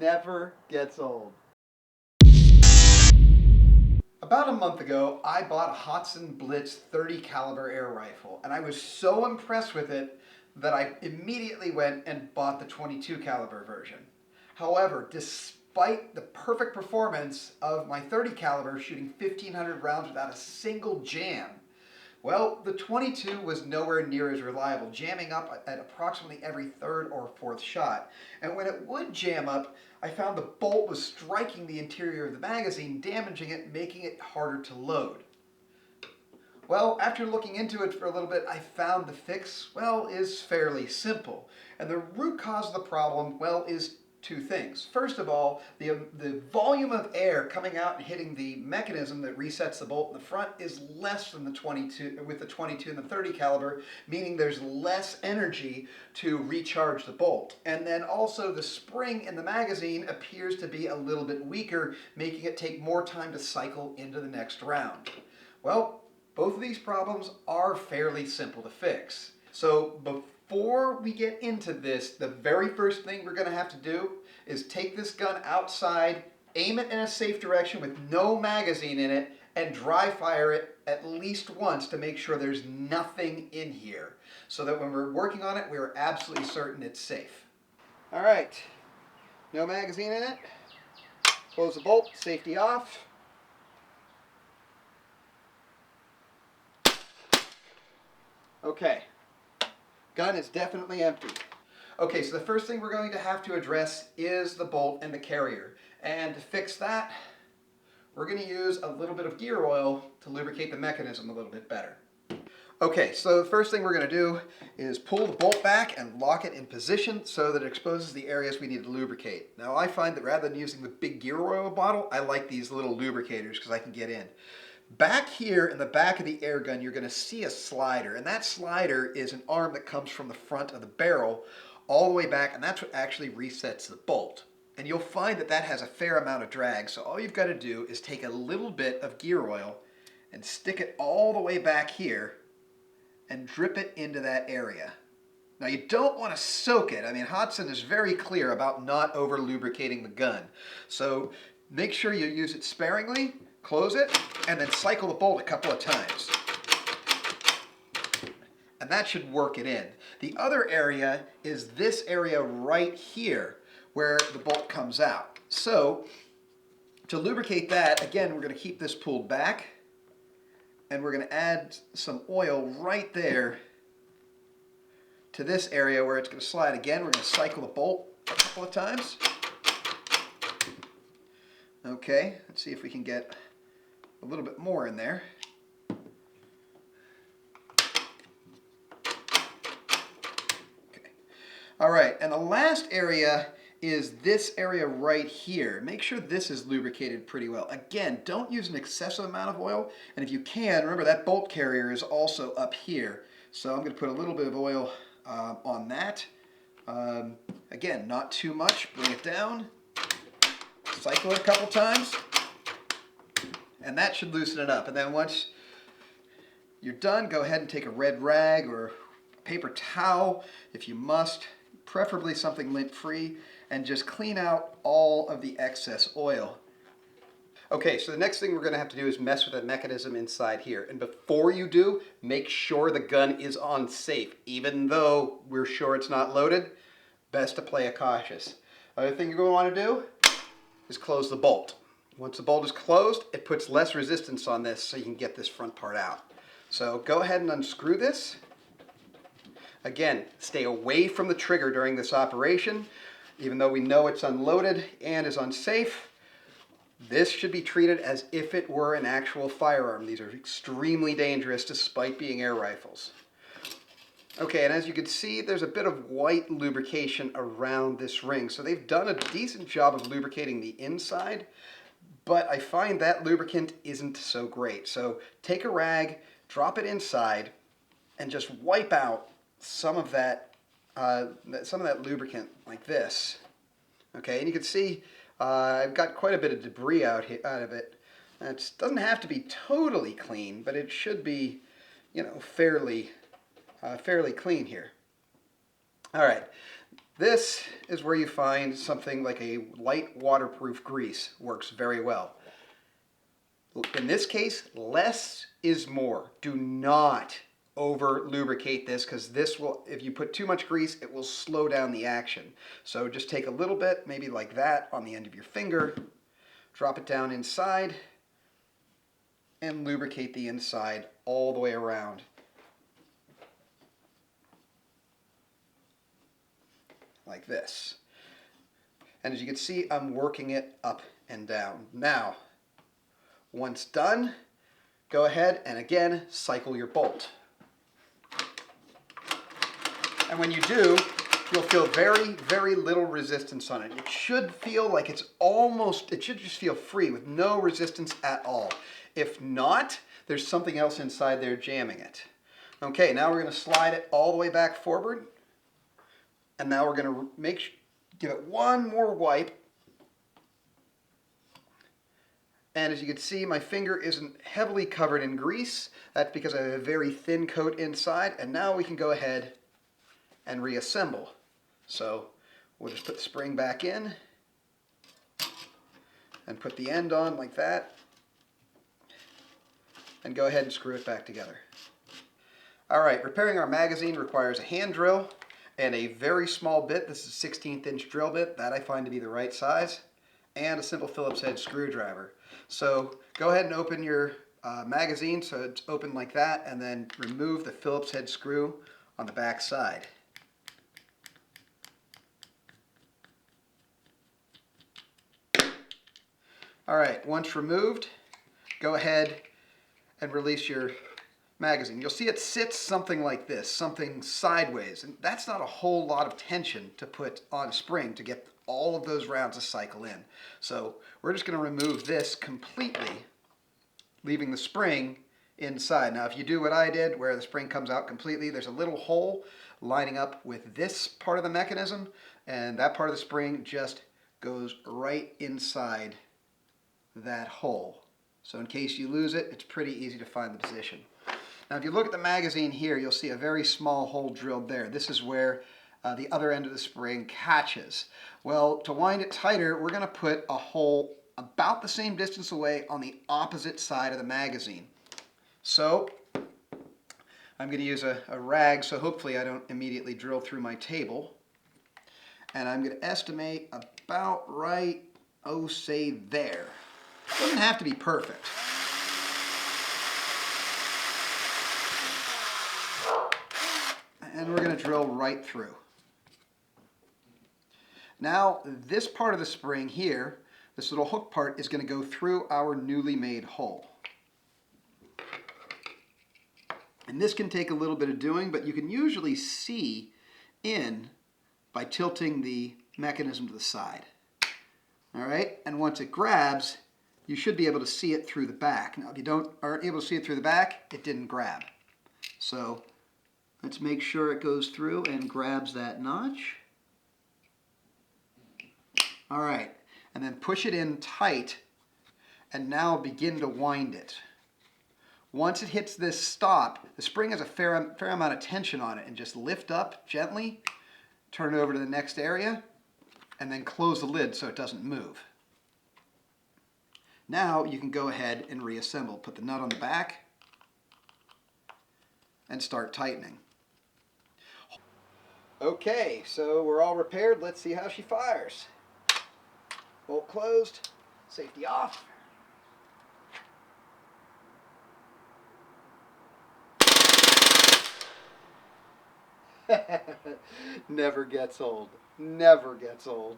never gets old. About a month ago, I bought a Hatsan Blitz 30 caliber air rifle, and I was so impressed with it that I immediately went and bought the 22 caliber version. However, despite the perfect performance of my 30 caliber shooting 1,500 rounds without a single jam, well, the 22 was nowhere near as reliable, jamming up at approximately every third or fourth shot. And when it would jam up, I found the bolt was striking the interior of the magazine, damaging it, making it harder to load. Well, after looking into it for a little bit, I found the fix, well, is fairly simple. And the root cause of the problem, well, is two things. First of all, the volume of air coming out and hitting the mechanism that resets the bolt in the front is less than the 22 with the 22 and the 30 caliber, meaning there's less energy to recharge the bolt. And then also the spring in the magazine appears to be a little bit weaker, making it take more time to cycle into the next round. Well, both of these problems are fairly simple to fix. So before we get into this, the very first thing we're going to have to do is take this gun outside, aim it in a safe direction with no magazine in it, and dry fire it at least once to make sure there's nothing in here, so that when we're working on it, we're absolutely certain it's safe. All right, no magazine in it. Close the bolt, safety off. Okay, gun is definitely empty. Okay, so the first thing we're going to have to address is the bolt and the carrier. And to fix that, we're going to use a little bit of gear oil to lubricate the mechanism a little bit better. Okay, so the first thing we're going to do is pull the bolt back and lock it in position so that it exposes the areas we need to lubricate. Now I find that rather than using the big gear oil bottle, I like these little lubricators because I can get in. Back here in the back of the air gun, you're going to see a slider, and that slider is an arm that comes from the front of the barrel all the way back, and that's what actually resets the bolt. And you'll find that that has a fair amount of drag, so all you've got to do is take a little bit of gear oil and stick it all the way back here and drip it into that area. Now you don't want to soak it. I mean, Hatsan is very clear about not over lubricating the gun. So make sure you use it sparingly, close it, and then cycle the bolt a couple of times. And that should work it in. The other area is this area right here where the bolt comes out. So to lubricate that, again, we're going to keep this pulled back, and we're going to add some oil right there to this area where it's going to slide. Again, we're going to cycle the bolt a couple of times. Okay, let's see if we can get a little bit more in there. Okay. All right, and the last area is this area right here. Make sure this is lubricated pretty well. Again, don't use an excessive amount of oil, and if you can, remember that bolt carrier is also up here. So I'm going to put a little bit of oil on that. Again, not too much. Bring it down. Cycle it a couple times. And that should loosen it up. And then once you're done, go ahead and take a red rag or a paper towel if you must, preferably something lint-free, and just clean out all of the excess oil. Okay, so the next thing we're going to have to do is mess with the mechanism inside here. And before you do, make sure the gun is on safe. Even though we're sure it's not loaded, best to play it cautious. Other thing you're going to want to do is close the bolt. Once the bolt is closed, it puts less resistance on this so you can get this front part out. So go ahead and unscrew this. Again, stay away from the trigger during this operation. Even though we know it's unloaded and is unsafe, this should be treated as if it were an actual firearm. These are extremely dangerous despite being air rifles. Okay, and as you can see, there's a bit of white lubrication around this ring. So they've done a decent job of lubricating the inside, but I find that lubricant isn't so great. So take a rag, drop it inside, and just wipe out some of that lubricant like this. Okay, and you can see I've got quite a bit of debris out of it. It doesn't have to be totally clean, but it should be, you know, fairly clean here. All right. This is where you find something like a light waterproof grease. Works very well. In this case, less is more. Do not over lubricate this, because this will, if you put too much grease, it will slow down the action. So just take a little bit, maybe like that, on the end of your finger, drop it down inside, and lubricate the inside all the way around. Like this. And as you can see, I'm working it up and down. Now, once done, go ahead and again cycle your bolt. And when you do, you'll feel very, very little resistance on it. It should feel like it should just feel free with no resistance at all. If not, there's something else inside there jamming it. Okay, now we're going to slide it all the way back forward. And now we're going to give it one more wipe. And as you can see, my finger isn't heavily covered in grease. That's because I have a very thin coat inside. And now we can go ahead and reassemble. So we'll just put the spring back in and put the end on like that. And go ahead and screw it back together. All right, repairing our magazine requires a hand drill and a very small bit. This is a 16th inch drill bit. That I find to be the right size. And a simple Phillips head screwdriver. So go ahead and open your magazine so it's open like that, and then remove the Phillips head screw on the back side. All right, once removed, go ahead and release your magazine. You'll see it sits something like this, something sideways, and that's not a whole lot of tension to put on a spring to get all of those rounds to cycle in. So we're just going to remove this completely, leaving the spring inside. Now if you do what I did, where the spring comes out completely, there's a little hole lining up with this part of the mechanism, and that part of the spring just goes right inside that hole. So in case you lose it, it's pretty easy to find the position. Now if you look at the magazine here, you'll see a very small hole drilled there. This is where the other end of the spring catches. Well, to wind it tighter, we're going to put a hole about the same distance away on the opposite side of the magazine. So I'm going to use a rag, so hopefully I don't immediately drill through my table. And I'm going to estimate about right, say there. It doesn't have to be perfect. And we're going to drill right through. Now, this part of the spring here, this little hook part, is going to go through our newly made hole. And this can take a little bit of doing, but you can usually see in by tilting the mechanism to the side. All right, and once it grabs, you should be able to see it through the back. Now, if you aren't able to see it through the back, it didn't grab. So let's make sure it goes through and grabs that notch. All right, and then push it in tight, and now begin to wind it. Once it hits this stop, the spring has a fair amount of tension on it, and just lift up gently, turn it over to the next area, and then close the lid so it doesn't move. Now you can go ahead and reassemble. Put the nut on the back and start tightening. Okay, so we're all repaired. Let's see how she fires. Bolt closed, safety off. Never gets old. Never gets old.